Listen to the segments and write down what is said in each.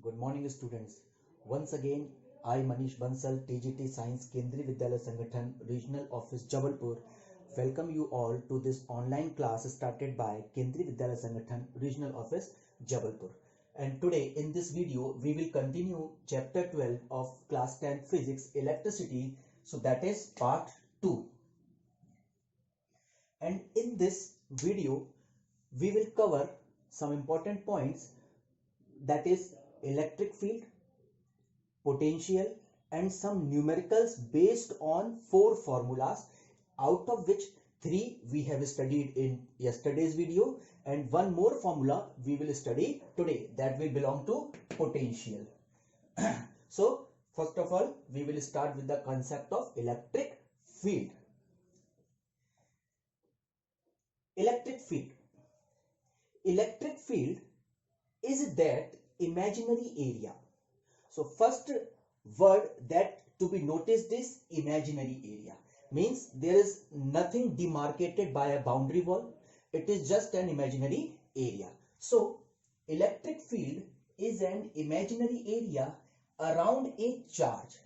Good morning, students. Once again, I, Manish Bansal, TGT Science, Kendriya Vidyalaya Sangathan, Regional Office, Jabalpur, welcome you all to this online class started by Kendriya Vidyalaya Sangathan, Regional Office, Jabalpur. And today, in this video, we will continue Chapter 12 of Class 10 Physics, Electricity. So that is Part 2. And in this video, we will cover some important points, that is electric field, potential, and some numericals based on 4 formulas, out of which 3 we have studied in yesterday's video and one more formula we will study today that will belong to potential. So first of all, we will start with the concept of electric field. Electric field. Electric field is that imaginary area. So first word that to be noticed is imaginary area. Means there is nothing demarcated by a boundary wall. It is just an imaginary area. So electric field is an imaginary area around a charge.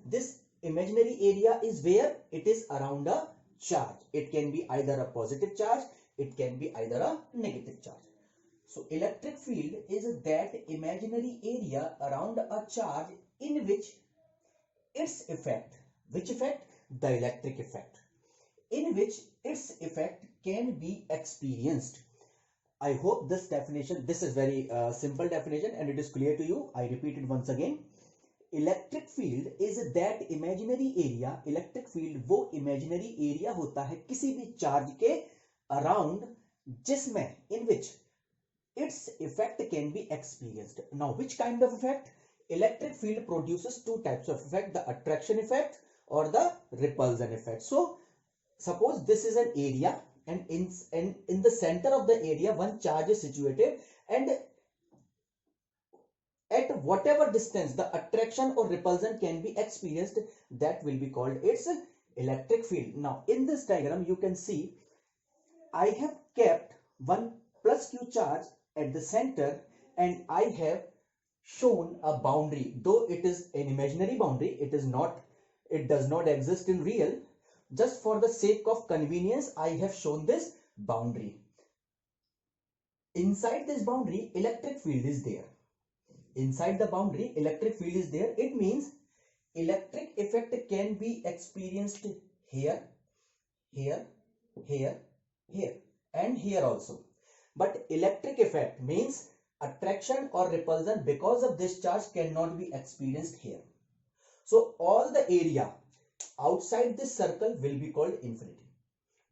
This imaginary area is where it is around a charge. It can be either a positive charge, it can be either a negative charge. So electric field is that imaginary area around a charge in which its effect, which effect? The electric effect, in which its effect can be experienced. I hope this definition, this is very simple definition and it is clear to you. I repeat it once again. Electric field is that imaginary area. Electric field वो imaginary area होता है किसी भी charge के around जिसमें इन विच its effect can be experienced. Now which kind of effect? Electric field produces two types of effect, the attraction effect or the repulsion effect. So suppose this is an area and in the center of the area one charge is situated, and at whatever distance the attraction or repulsion can be experienced, that will be called its electric field. Now in this diagram you can see I have kept one plus q charge at the center and I have shown a boundary, though it is an imaginary boundary, it does not exist in real. Just for the sake of convenience I have shown this boundary. Inside this boundary electric field is there. Inside the boundary electric field is there. It means electric effect can be experienced here, here, here, here and here also. But electric effect means attraction or repulsion because of this charge cannot be experienced here. So all the area outside this circle will be called infinity.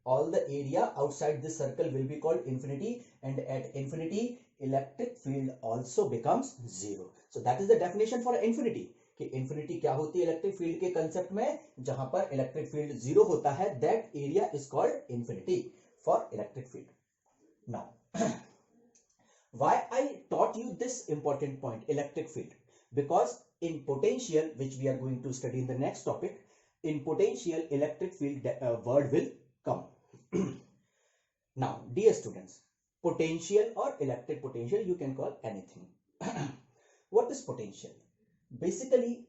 All the area outside this circle will be called infinity, and at infinity electric field also becomes zero. So that is the definition for infinity. कि infinity क्या होती है electric field के concept में, जहां पर electric field zero होता है, that area is called infinity for electric field. Now why I taught you this important point, electric field? Because in potential, which we are going to study in the next topic, in potential electric field word will come. Now dear students, potential or electric potential, you can call anything. What is potential? Basically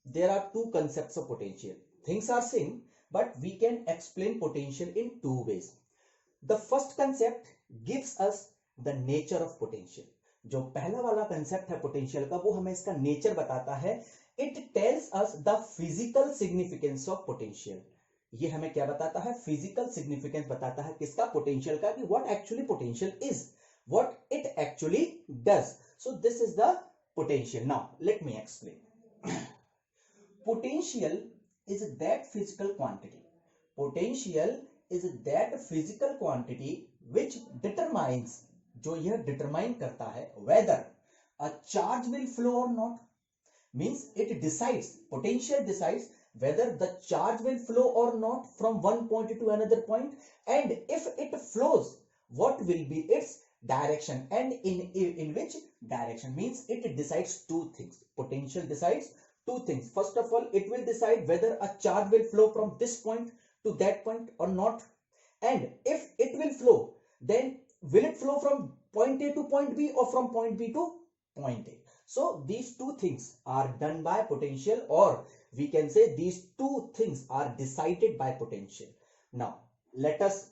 there are two concepts of potential. Things are same, but we can explain potential in two ways. The first concept gives us the nature of potential. जो पहला वाला concept है potential का, वो हमें इसका nature बताता है. It tells us the physical significance of potential. ये हमें क्या बताता है? फिजिकल सिग्निफिकेंस बताता है किसका? पोटेंशियल का, कि what actually potential is, what it actually does. So this is the potential. Now let me explain. Potential is that physical quantity. Potential is that physical quantity which determines, जो यह determine करता है whether a charge will flow or not. Means it decides, potential decides whether the charge will flow or not from one point to another point, and if it flows, what will be its direction and in which direction. Means it decides two things. Potential decides two things. First of all, it will decide whether a charge will flow from this point to that point or not, and if it will flow, then will it flow from point A to point B or from point B to point A. So these two things are done by potential, or we can say these two things are decided by potential. Now let us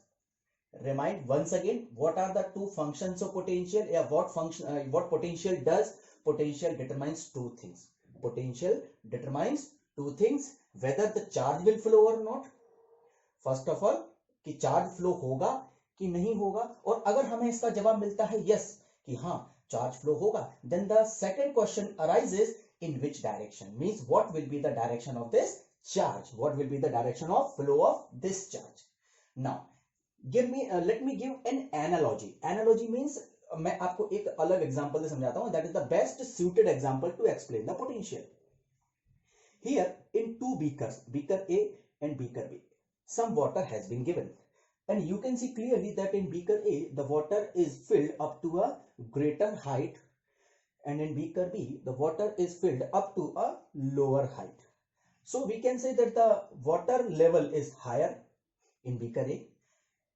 remind once again what are the two functions of potential. What potential does. Potential determines two things. Potential determines two things, whether the charge will flow or not. First of all कि charge flow होगा कि नहीं होगा, और अगर हमें इसका जवाब मिलता है यस कि हाँ चार्ज फ्लो होगा, then the second question arises in which direction, means what will be the direction of this charge, what will be the direction of flow of this charge. Now let me give an analogy. Analogy means मैं आपको एक अलग example से समझाता हूं. That is the best suited example to explain the potential. Here in two beakers, beaker A and beaker B, some water has been given, and you can see clearly that in beaker A the water is filled up to a greater height, and in beaker B the water is filled up to a lower height. So we can say that the water level is higher in beaker A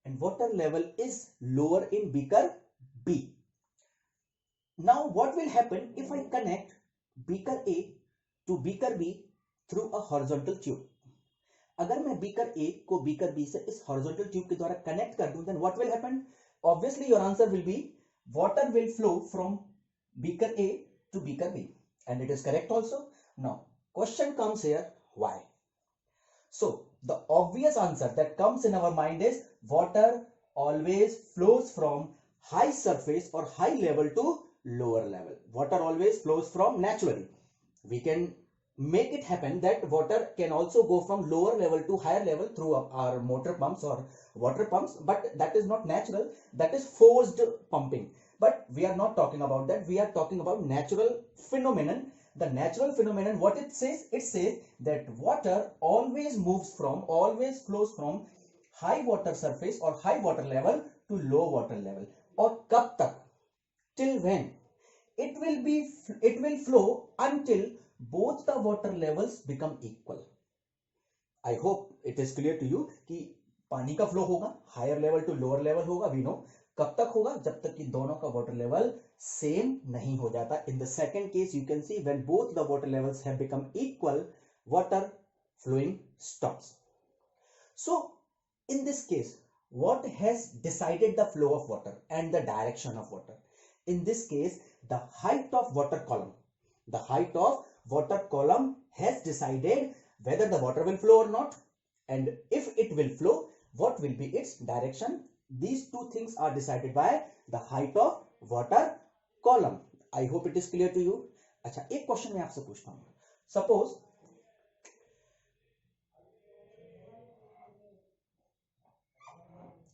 and water level is lower in beaker B. Now what will happen if I connect beaker A to beaker B through a horizontal tube? अगर मैं beaker A को beaker B से इस horizontal tube के द्वारा connect कर दूं, then what will happen? Obviously your answer will be water will flow from beaker A to beaker B, and it is correct also. Now question comes here, why? So the obvious answer that comes in our mind is water always flows from high surface और high level to lower level. Water always flows from naturally. We can make it happen that water can also go from lower level to higher level through our motor pumps or water pumps, but that is not natural, that is forced pumping. But we are not talking about that, we are talking about natural phenomenon. The natural phenomenon, what it says that water always flows from high water surface or high water level to low water level. और कब तक? Till when? It will flow until both the water levels become equal. I hope it is clear to you कि पानी का flow होगा higher level to lower level होगा, we know. कब तक होगा? जब तक कि दोनों का वाटर लेवल सेम नहीं हो जाता. In the second case you can see when both the water levels have become equal, water flowing stops. So in this case what has decided the flow of water and the direction of water? In this case, the height of water column has decided whether the water will flow or not, and if it will flow, what will be its direction. These two things are decided by the height of water column. I hope it is clear to you. अच्छा, एक question मैं आपसे पूछता हूं. Suppose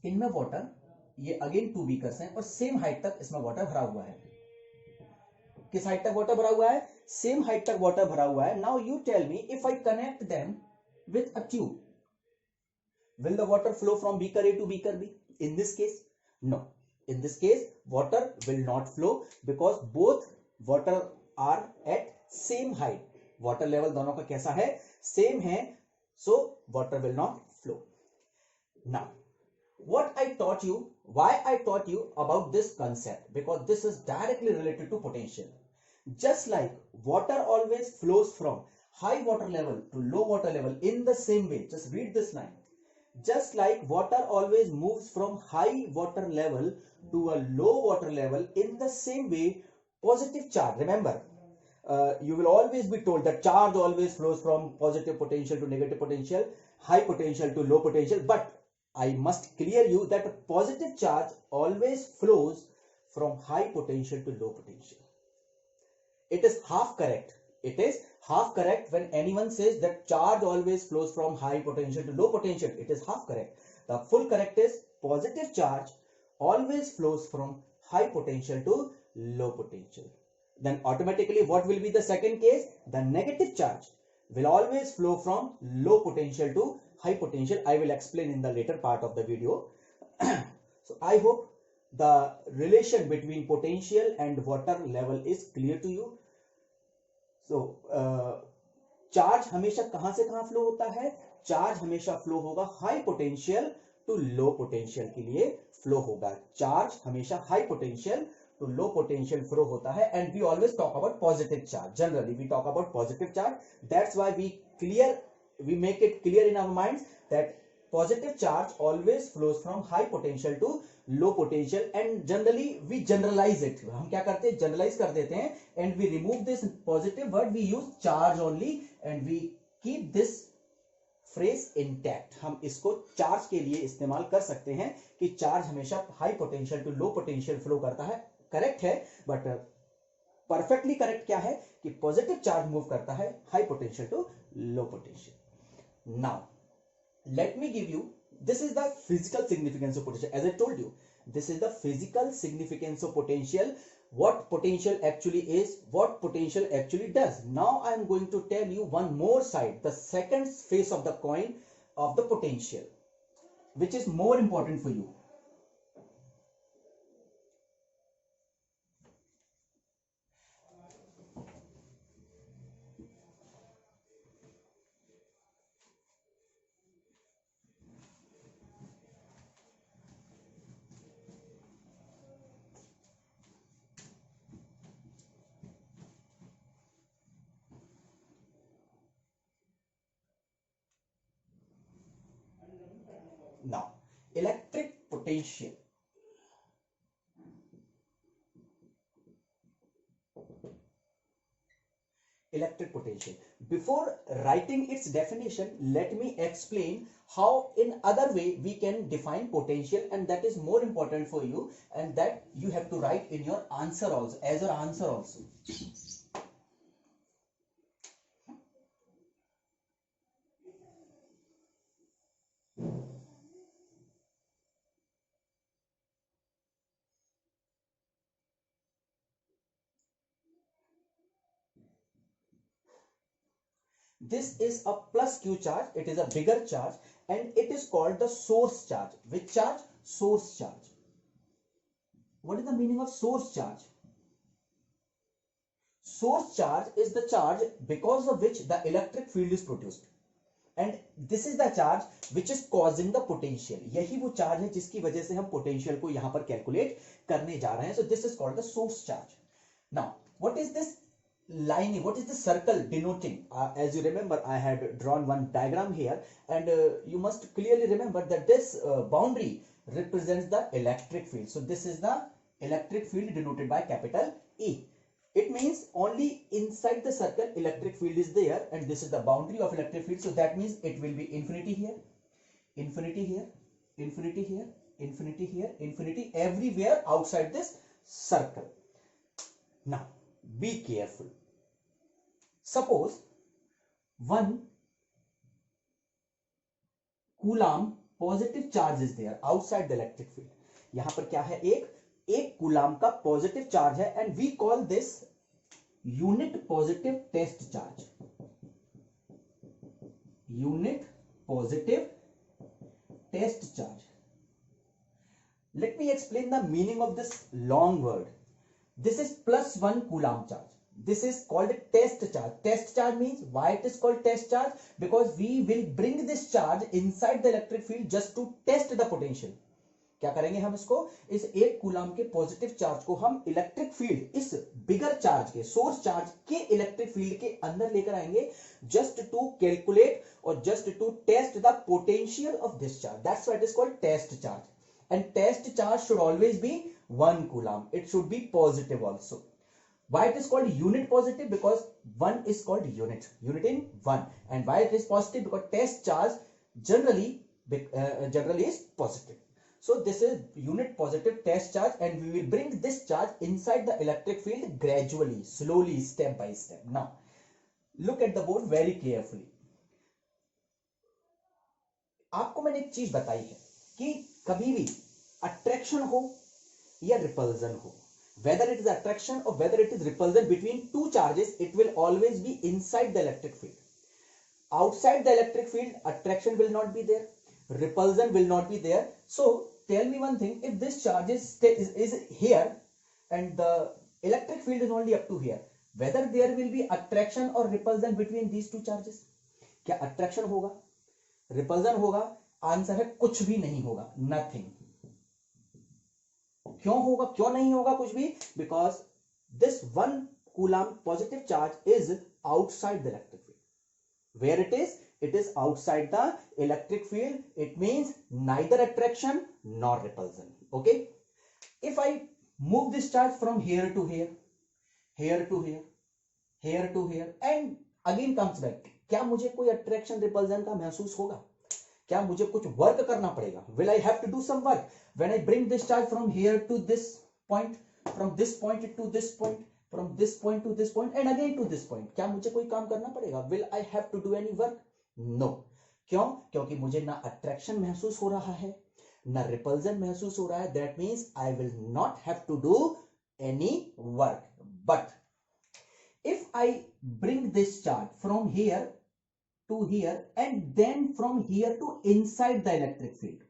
इनमें water, ये again to beakers हैं और सेम हाइट तक इसमें वाटर भरा हुआ है. किस हाइट तक वाटर भरा हुआ है? सेम हाइट तक वाटर भरा हुआ है. Now you tell me, if I connect them with a tube, will the water flow from beaker A to beaker B? In this case, no. In this case, water will not flow because both water are at same height. Water level दोनों का कैसा है? Same है. So water will not flow. Now, what I taught you, why I taught you about this concept, because this is directly related to potential. Just like water always flows from high water level to low water level in the same way, just read this line. Just like water always moves from high water level to a low water level, in the same way positive charge, remember, you will always be told that charge always flows from positive potential to negative potential, high potential to low potential, but I must clear you that positive charge always flows from high potential to low potential. It is half correct. It is half correct when anyone says that charge always flows from high potential to low potential. It is half correct. The full correct is positive charge always flows from high potential to low potential. Then automatically what will be the second case? The negative charge will always flow from low potential to high potential. I will explain in the later part of the video. So I hope the relation between potential and water level is clear to you. So charge हमेशा कहां से कहां flow होता है? Charge हमेशा flow होगा high potential to low potential के लिए फ्लो होगा. चार्ज हमेशा high potential to low potential flow होता है, and we always talk about positive charge. Generally we talk about positive charge. That's why we make it clear in our minds that positive charge always flows from high potential to low potential, and generally we generalize it. हम क्या करते हैं, generalize कर देते हैं, and we remove this positive word, we use charge only, and we keep this phrase intact. हम इसको charge के लिए इस्तेमाल कर सकते हैं कि चार्ज हमेशा high potential to low potential flow करता है. करेक्ट है, बट परफेक्टली करेक्ट क्या है कि पॉजिटिव चार्ज मूव करता है high potential to low potential. Now let me give you, this is the physical significance of potential. As I told you, this is the physical significance of potential, what potential actually is, what potential actually does. Now I am going to tell you one more side, the second face of the coin of the potential, which is more important for you. Now, electric potential. Electric potential. Before writing its definition, let me explain how in other way we can define potential, and that is more important for you, and that you have to write in your answer also, as your answer also. This is a plus Q charge, it is a bigger charge, and it is called the source charge. Which charge? Source charge. What is the meaning of source charge? Source charge is the charge because of which the electric field is produced, and this is the charge which is causing the potential. यही वो charge है जिसकी वजह से हम potential को यहां पर कैलकुलेट करने जा रहे हैं. So this is called the source charge. Now, what is this line, what is the circle denoting? As you remember, I had drawn one diagram here, and you must clearly remember that this boundary represents the electric field. So this is the electric field denoted by capital E. It means only inside the circle electric field is there, and this is the boundary of electric field. So that means it will be infinity here, infinity here, infinity here, infinity here, infinity everywhere outside this circle. Now be careful. Suppose 1 coulomb positive charge is there outside the electric field. यहां पर क्या है, एक coulomb का positive charge है, and we call this unit positive test charge. Unit positive test charge. Let me explain the meaning of this long word. This is plus 1 coulomb charge. This is called test charge. Test charge means, why it is called test charge? Because we will bring this charge inside the electric field just to test the potential. क्या करेंगे हम इसको, इस एक coulomb के positive charge को हम electric field, इस बिगर चार्ज के, सोर्स चार्ज के इलेक्ट्रिक फील्ड के अंदर लेकर आएंगे, जस्ट टू कैलकुलेट और just to test the potential of this charge. That's why it is called test charge. And test charge should always be 1 coulomb. It should be positive also. Why it is called unit positive? Because 1 is called unit in 1. And why it is positive? Because test charge generally is positive. So this is unit positive test charge, and we will bring this charge inside the electric field gradually, slowly, step by step. Now look at the board very carefully. आपको मैंने एक चीज बताई है कि कभी भी attraction हो या रिपल्जन हो, whether it is attraction or whether it is repulsion between two charges, it will always be inside the electric field. Outside the electric field, attraction will not be there, repulsion will not be there. So tell me one thing, if this charge is here and the electric field is only up to here, whether there will be attraction or repulsion between these two charges? क्या attraction होगा, repulsion होगा? Answer है कुछ भी नहीं होगा, nothing. क्यों होगा, क्यों नहीं होगा कुछ भी? Because this 1 coulomb positive charge is outside the electric field. Where it is? It is outside the electric field. It means neither attraction nor repulsion. Okay. If I move this charge from here to here, here to here, here to here, and again comes back, क्या मुझे कोई attraction repulsion का महसूस होगा? क्या मुझे कुछ work करना पड़ेगा? Will I have to do some work when I bring this charge from here to this point, from this point to this point, from this point to this point, and again to this point? क्या मुझे कोई काम करना पड़ेगा? Will I have to do any work? No. क्यों? क्योंकि मुझे ना अट्रैक्शन महसूस हो रहा है, ना रिपल्जन महसूस हो रहा है. That means I will not have to do any work. But if I bring this charge from here to here and then from here to inside the electric field,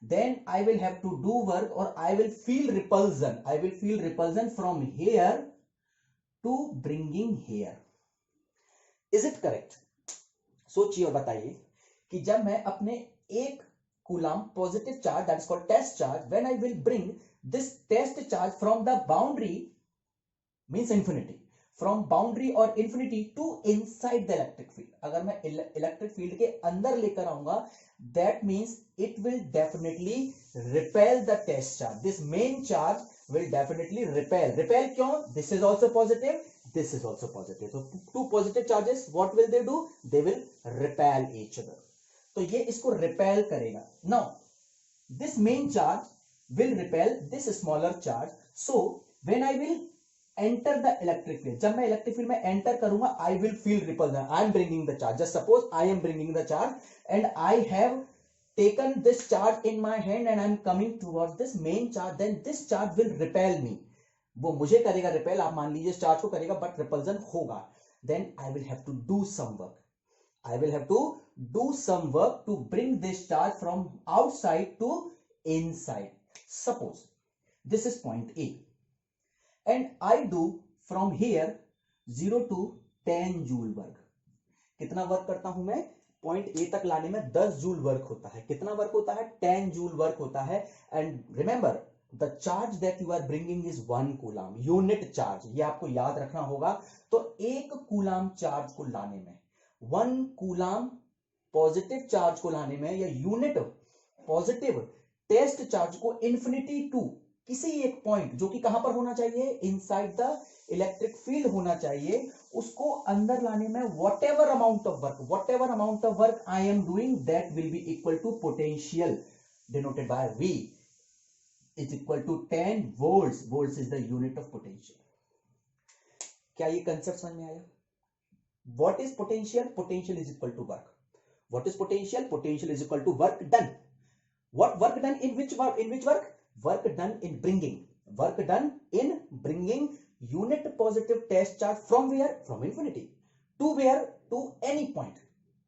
then I will have to do work, or I will feel repulsion. I will feel repulsion from here to bringing here. Is it correct? सोचिए और बताइए कि जब मैं अपने 1 coulomb positive charge, that is called test charge, when I will bring this test charge from the boundary, means infinity, from boundary और infinity to inside the electric field, अगर मैं इलेक्ट्रिक फील्ड के अंदर लेकर आऊंगा, that means it will definitely repel the test charge. This main charge will definitely repel. Repel क्यों? This is also positive, this is also positive. So two positive charges, what will they do? They will repel each other. तो ये इसको repel करेगा. Now this main charge will repel this smaller charge. So when I will enter the electric field, जब मैं electric field में enter करूंगा, I will feel repulsion. I am bringing the charge. Just suppose I am bringing the charge and I have taken this charge in my hand and I am coming towards this main charge. Then this charge will repel me. वो मुझे करेगा repel, आप मान लीजिए charge को करेगा, but repulsion होगा. Then I will have to do some work. I will have to do some work to bring this charge from outside to inside. Suppose this is point A and I do from here 0 to 10 joule work. कितना work करता हूं मैं? Point A तक लाने में 10 joule work होता है. कितना वर्क होता है? 10 जूल वर्क होता है. And remember, the charge that you are bringing is 1 coulomb, unit charge. ये आपको याद रखना होगा. तो 1 कूलम चार्ज को लाने में, 1 कूलम पॉजिटिव चार्ज को लाने में, या यूनिट पॉजिटिव टेस्ट चार्ज को इंफिनिटी टू किसी एक पॉइंट, जो कि कहां पर होना चाहिए? इनसाइड द इलेक्ट्रिक फील्ड होना चाहिए, उसको अंदर लाने में whatever amount of work I am doing, that will be equal to potential denoted by V is equal to 10 volts. Volts is the unit of potential. क्या ये कंसेप्ट समझ में आया? What is potential? Potential is equal to work. What is potential? Potential is equal to work done. What work done? In which work? In which work? Work done in bringing. Work done in bringing unit positive test charge from where? From infinity to where? To any point.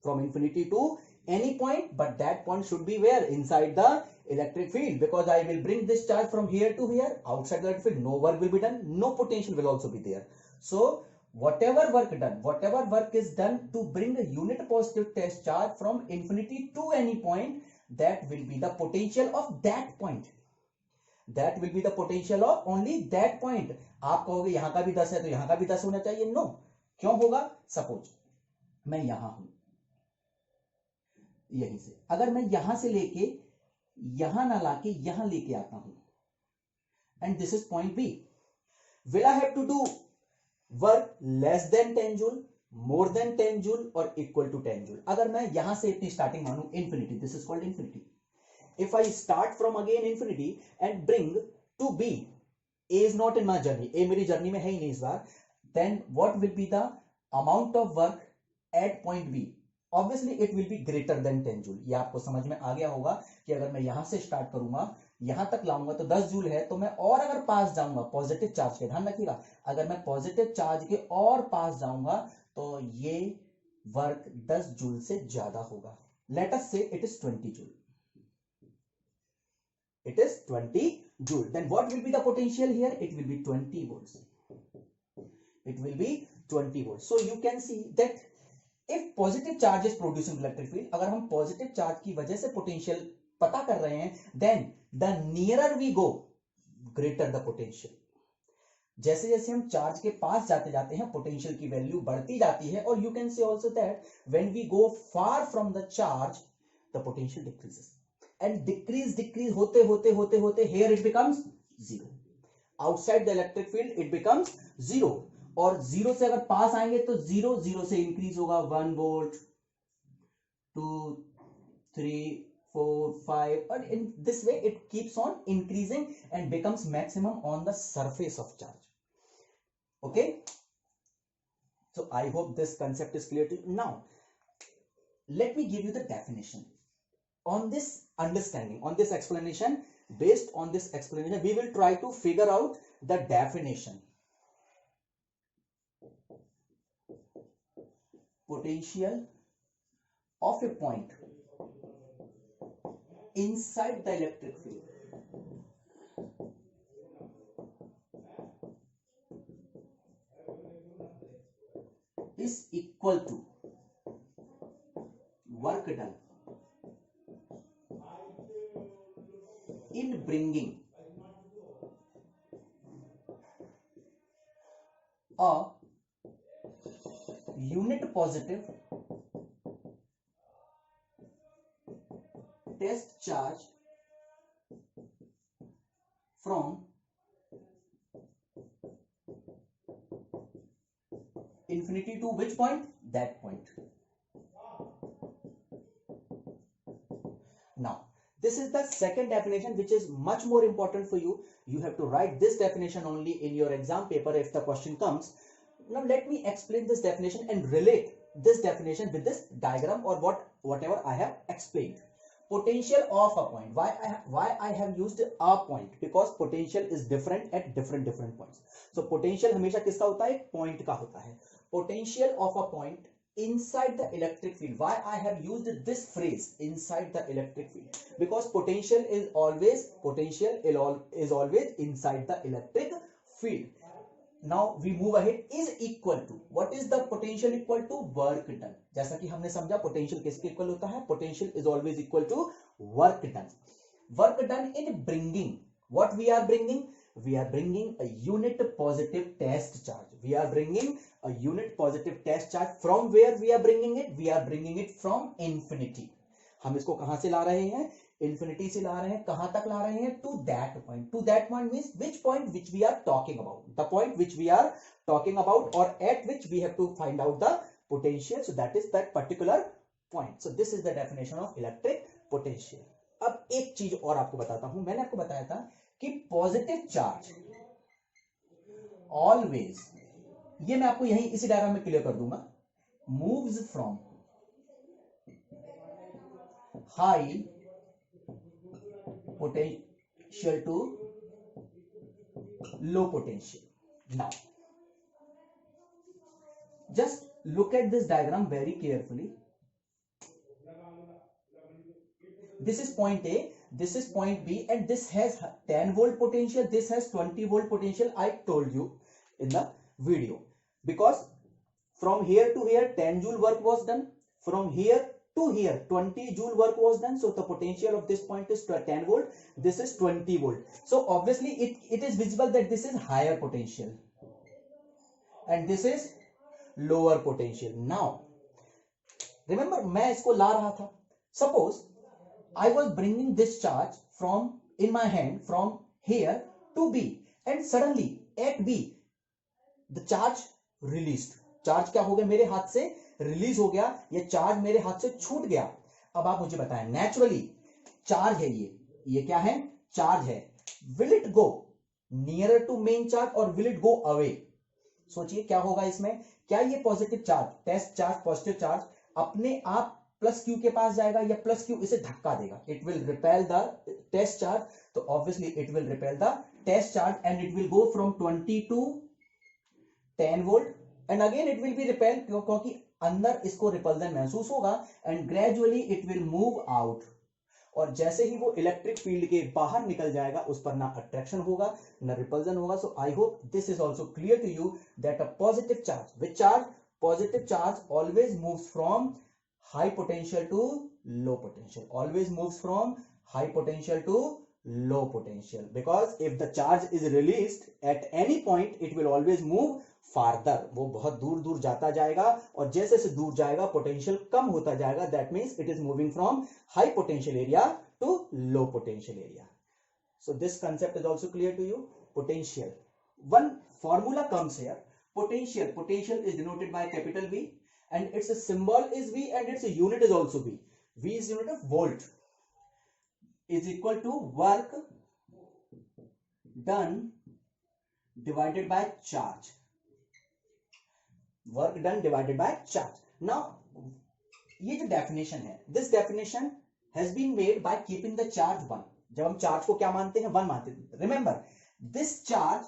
From infinity to any point, but that point should be where? Inside the electric field, because I will bring this charge from here to here. Outside the electric field, no work will be done, no potential will also be there. So whatever work done, whatever work is done to bring a unit positive test charge from infinity to any point, that will be the potential of that point. That will be the potential of only that point. आप कहोगे यहां का भी 10 है तो यहां का भी 10 होना चाहिए. नो. क्यों होगा? सपोज मैं यहां हूं, यहीं से अगर मैं यहां से लेके यहां ना लाके यहां लेके आता हूं, and this is point B, will I have to do work less than 10 joule, more than 10 joule, और इक्वल टू 10 जूल? अगर मैं यहां से इतनी स्टार्टिंग मानू, infinity, this is called infinity. If I start from again infinity and bring to B, A is not in my journey, A मेरी journey में है ही नहीं इस बार, then what will be the amount of work at point B? Obviously it will be greater than 10 joule. ये आपको समझ में आ गया होगा कि अगर मैं यहां से स्टार्ट करूंगा, यहां तक लाऊंगा तो 10 जूल है, तो मैं और अगर पास जाऊंगा पॉजिटिव चार्ज के, ध्यान रखिएगा, अगर मैं पॉजिटिव चार्ज के और पास जाऊंगा तो ये वर्क 10 जूल से ज्यादा होगा. लेट अस से it is 20 joule. It is 20 joule. Then what will be the potential here? It will be 20 volts. It will be 20 volts. So you can see that if positive charge is producing electric field, अगर हम positive charge की वजह से potential पता कर रहे हैं, then the nearer we go, greater the potential. जैसे जैसे हम चार्ज के पास जाते जाते हैं पोटेंशियल की वैल्यू बढ़ती जाती है, और you can say also that when we go far from the charge the potential decreases, and decrease होते होते होते होते here it becomes zero. Outside the electric field it becomes zero, और जीरो से अगर पास आएंगे तो जीरो जीरो से इंक्रीज होगा 1 volt, 2, 3, 4, 5, and in this way it keeps on increasing and becomes maximum on the surface of charge. Okay, so I hope this concept is clear to you. Now let me give you the definition. On this understanding, on this explanation, based on this explanation, we will try to figure out the definition. Potential of a point inside the electric field is equal to work done in bringing a unit positive test charge from infinity to which point? That point. Now, this is the second definition, which is much more important for you. You have to write this definition only in your exam paper if the question comes. Now, let me explain this definition and relate this definition with this diagram or whatever I have explained. Potential of a point. Why I have used a point? Because potential is different at different points. So potential हमेशा किसका होता है? Point का होता है. Potential of a point inside the electric field. Why I have used this phrase inside the electric field? Because potential is always inside the electric field. Now we move ahead. Is equal to, what is the potential equal to? Work done. जैसा कि हमने समझा potential किसके equal होता है? Potential is always equal to work done. Work done in bringing. What we are bringing? We are bringing a unit positive test charge. We are bringing a unit positive test charge. From where we are bringing it? We are bringing it from infinity. हम इसको कहां से ला रहे हैं? Infinity से ला रहे हैं. कहां तक ला रहे हैं? To that point. To that point means which point? Which we are talking about. The point which we are talking about, or at which we have to find out the potential. So that is that particular point. So this is the definition of electric potential. अब एक चीज और आपको बताता हूं. मैंने आपको बताया था कि पॉजिटिव चार्ज ऑलवेज, ये मैं आपको यहीं इसी डायग्राम में क्लियर कर दूंगा, moves from high potential to low potential. Now just look at this diagram very carefully. This is point A, this is point B, and this has 10 volt potential, this has 20 volt potential. I told you in the video, because from here to here 10 joule work was done, from here to here 20 joule work was done. So the potential of this point is 10 volt, this is 20 volt. So obviously it is visible that this is higher potential and this is lower potential. Now remember, मैं इसको ला रहा था. Suppose I was bringing this charge from in my hand from here to B, and suddenly at B the charge released. Charge क्या हो गया? मेरे हाथ से रिलीज हो गया, ये चार्ज मेरे हाथ से छूट गया. अब आप मुझे बताएं, नेचुरली चार्ज है, ये क्या है? चार्ज है. Will it go nearer to main charge और विल इट गो अवे? सोचिए क्या होगा इसमें. क्या ये positive charge, test charge, positive charge अपने आप प्लस क्यू के पास जाएगा या प्लस क्यू इसे धक्का देगा? It will repel the test charge. तो obviously it will repel the test charge and it will go from 20 to 10 volt, and again it will be repel, क्योंकि अंदर इसको रिपल्जन महसूस होगा, and gradually it will move out. और जैसे ही वो electric field के बाहर निकल जाएगा, उस पर ना अट्रैक्शन होगा ना रिपल्जन होगा. So I hope this is also clear to you that a positive charge, which charge? Positive charge always moves from high potential to low potential, always moves from high potential to low potential, because if the charge is released at any point it will always move farther, वो बहुत दूर दूर जाता जाएगा और जैसे जैसे दूर जाएगा पोटेंशियल कम होता जाएगा. That means it is moving from high potential area to low potential area. So this concept is also clear to you. Potential. One formula comes here. Potential. Potential is denoted by capital V, and its symbol is V, and its unit is also V. V is unit of volt. Is equal to work done divided by charge. Work done divided by charge. Now, ये जो definition है, this definition has been made by keeping the charge 1. जब हम charge को क्या मानते हैं? 1 मानते हैं. Remember this charge,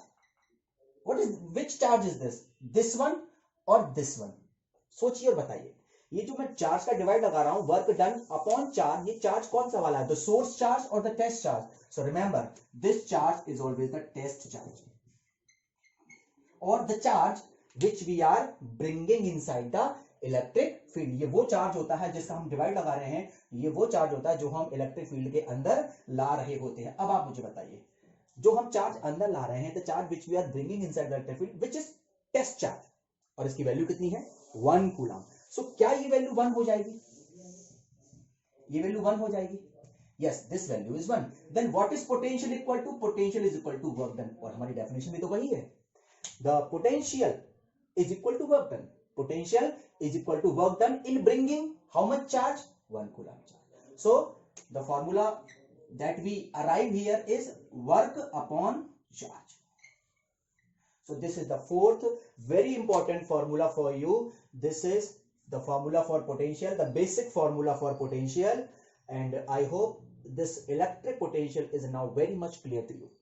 what is, which charge is this one और दिस वन? सोचिए और बताइए. ये जो मैं चार्ज का डिवाइड लगा रहा हूं, वर्क डन अपॉन चार्ज, ये चार्ज कौन सा वाला है? द सोर्स चार्ज और the test charge. So remember this charge is always the test charge, और the charge which we are bringing inside the electric field. ये वो चार्ज होता है जिसका हम डिवाइड लगा रहे हैं, ये वो चार्ज होता है जो हम इलेक्ट्रिक फील्ड के अंदर ला रहे होते हैं. अब आप मुझे बताइए, जो हम चार्ज अंदर ला रहे हैं, the charge which we are bringing inside the electric field which is test charge, और इसकी वैल्यू कितनी है? 1 कूलम. सो क्या ये वैल्यू 1 हो जाएगी? ये वैल्यू 1 हो जाएगी. Yes, this value is 1. Then what is potential equal to? Potential is equal to work done, और हमारी डेफिनेशन भी तो वही है. The potential is equal to work done. Potential is equal to work done in bringing how much charge? 1 coulomb charge. So the formula that we arrive here is work upon charge. So this is the fourth very important formula for you. This is the formula for potential, the basic formula for potential, and I hope this electric potential is now very much clear to you.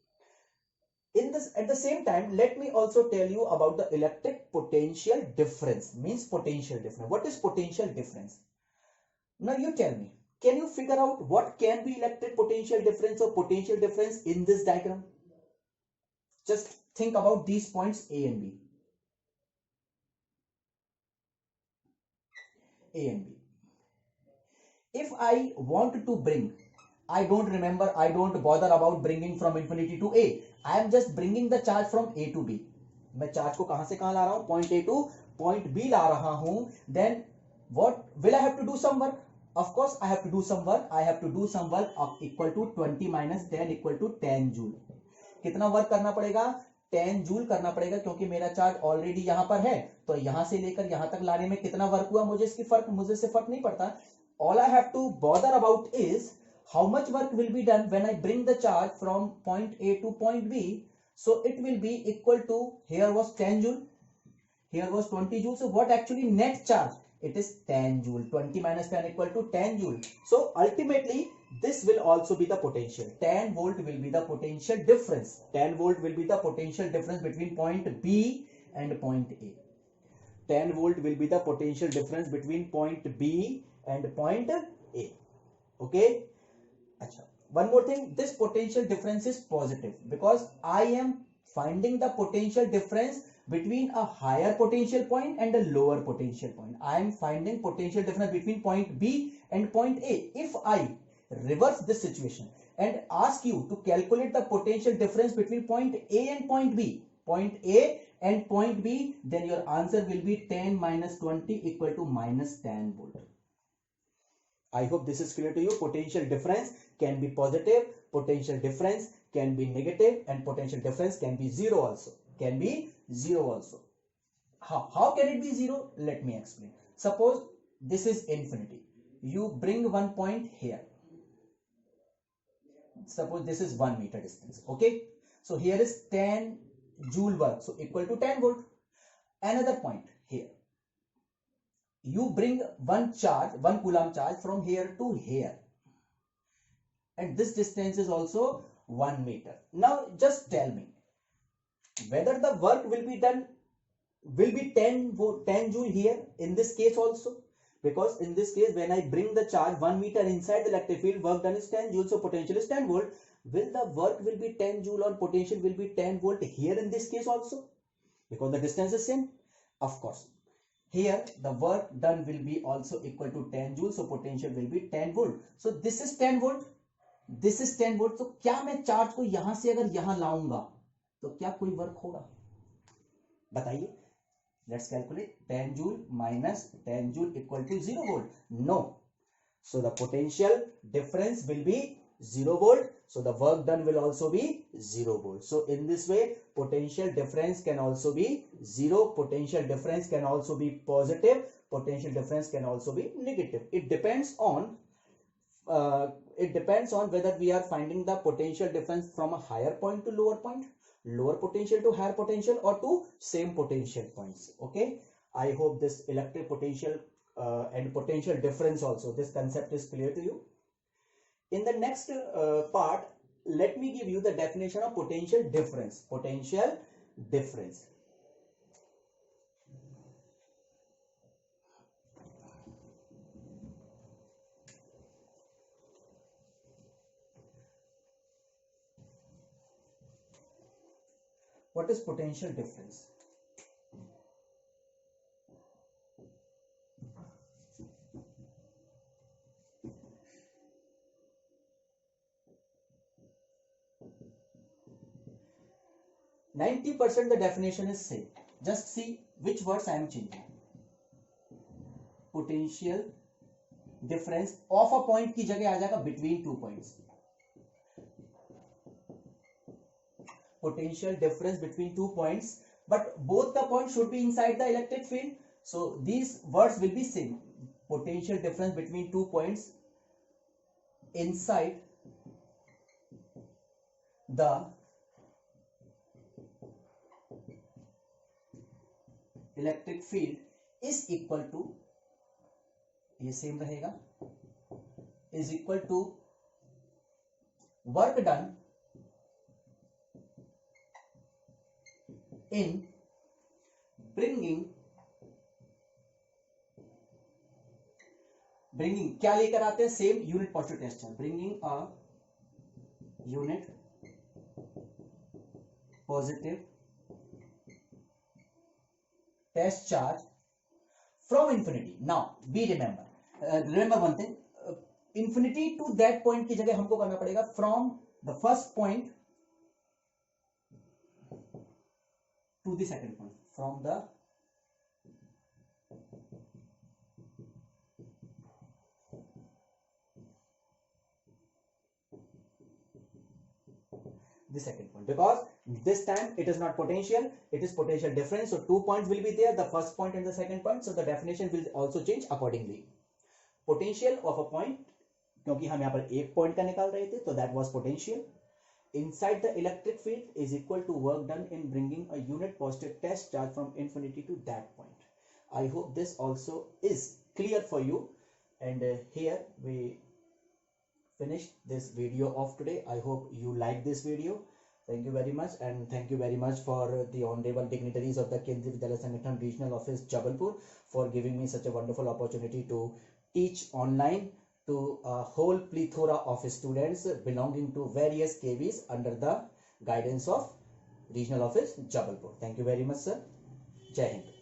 In this, at the same time, let me also tell you about the electric potential difference. Means potential difference. What is potential difference? Now you tell me, can you figure out what can be electric potential difference or potential difference in this diagram? Just think about these points A and B. A and B. If I want to bring, I don't bother about bringing from infinity to A. I am just bringing the charge from A to B. मैं charge को कहां से कहां ला रहा हूं? Point A two point B ला रहा हूं. Then what will I have to do some work? Of course I have to do some work. I have to do some work of equal to 20 minus 10 equal to 10 joule. कितना work करना पड़ेगा? 10 joule करना पड़ेगा, क्योंकि मेरा charge already यहां पर है. तो यहां से लेकर यहां तक लाने में कितना वर्क हुआ, मुझे इससे फर्क नहीं पड़ता. All I have to bother about is how much work will be done when I bring the charge from point A to point B. So it will be equal to, here was 10 joule, here was 20 joule. So what actually net charge? It is 10 joule. 20 minus 10 equal to 10 joule. So ultimately this will also be the potential. 10 volt will be the potential difference. 10 volt will be the potential difference between point B and point A. 10 volt will be the potential difference between point B and point A. Okay. Achha. One more thing, this potential difference is positive because I am finding the potential difference between a higher potential point and a lower potential point. I am finding potential difference between point B and point A. If I reverse this situation and ask you to calculate the potential difference between point A and point B, then your answer will be 10 minus 20 equal to minus 10 volt. I hope this is clear to you. Potential difference can be positive, potential difference can be negative, and potential difference can be zero also. How can it be zero? Let me explain. Suppose this is infinity. You bring one point here. Suppose this is 1 meter distance. Okay. So here is 10 joule work. So equal to 10 volt. Another point here. You bring one coulomb charge from here to here, and this distance is also 1 meter. Now just tell me whether the work will be 10 joule here in this case also, because in this case when I bring the charge 1 meter inside the electric field, work done is 10 joule, so potential is 10 volt. Will the work will be 10 joule or potential will be 10 volt here in this case also, because the distance is same? Of course. Here the work done will be also equal to 10 joule, so potential will be 10 volt. So this is 10 volt, this is 10 volt, तो क्या मैं charge को यहां से अगर यहां लाऊंगा तो क्या कोई वर्क होगा? बताइए, let's calculate. 10 joule minus 10 joule equal to 0 volt. No. So the potential difference will be 0 volt. So the work done will also be 0 volt. So in this way, potential difference can also be 0. Potential difference can also be positive. Potential difference can also be negative. It depends on whether we are finding the potential difference from a higher point to lower point, lower potential to higher potential, or to same potential points. Okay, I hope this electric potential and potential difference also, this concept is clear to you. In the next part, let me give you the definition of potential difference. Potential difference. What is potential difference? %90% the definition is same. Just see which words I am changing. Potential difference of a point की जगह आ जाएगा between two points. Potential difference between two points, but both the points should be inside the electric field. So these words will be same. Potential difference between two points inside the electric field is equal to, ये same रहेगा, is equal to work done in bringing क्या लेकर आते हैं? Same unit positive test charge. Bringing a unit positive test charge from infinity. Now we remember one thing, infinity to that point की जगह हमको करना पड़ेगा from the first point to the second point. From the second point, because this time it is not potential, it is potential difference. So 2 points will be there, the first point and the second point. So the definition will also change accordingly. Potential of a point, क्योंकि हम यहाँ पर एक point का निकाल रहे थे, तो that was potential inside the electric field is equal to work done in bringing a unit positive test charge from infinity to that point. I hope this also is clear for you, and here we finished this video of today. I hope you like this video. Thank you very much, and thank you very much for the honorable dignitaries of the Kendriya Vidyalaya Sangathan Regional Office Jabalpur for giving me such a wonderful opportunity to teach online to a whole plethora of students belonging to various KVs under the guidance of Regional Office Jabalpur. Thank you very much, sir. Jai Hind.